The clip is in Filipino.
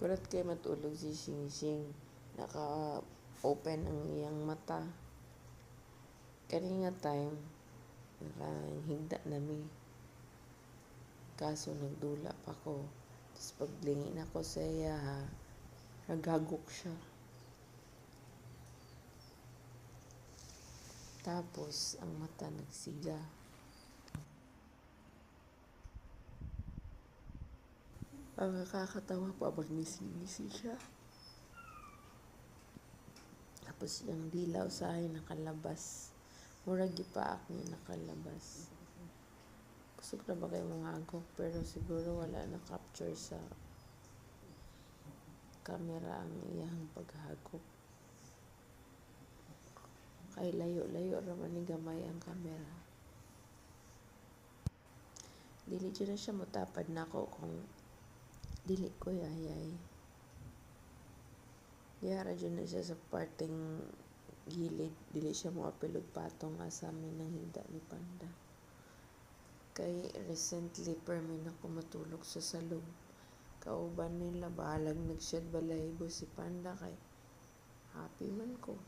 Kurat kay matulog si Sing Sing. Naka-open ang iyang mata. Kani nga time, nakahigda na mi. Kaso nagdula pa ko. Tapos paglingin ako sa iya, naghagok siya. Tapos, ang mata nagsiga. Ang nakakatawa pa pag nisi siya. Tapos yung dilaw sa akin nakalabas. Murag gipaak niya nakalabas. Gusto ko na ba kayo mga agok, pero siguro wala na capture sa camera ang iyang paghagok. Kay layo-layo raman ni gamay ang camera. Dili dyan na siya mutapad na ako kung dili ko yayay. Yara dyan na siya sa parting gilid. Dili siya mo apilog patong asamin ng higda ni Panda. Kay recently permin ako matulog sa salog. Kauban nila bahalag nagsyad balahibo si Panda kay happy man ko.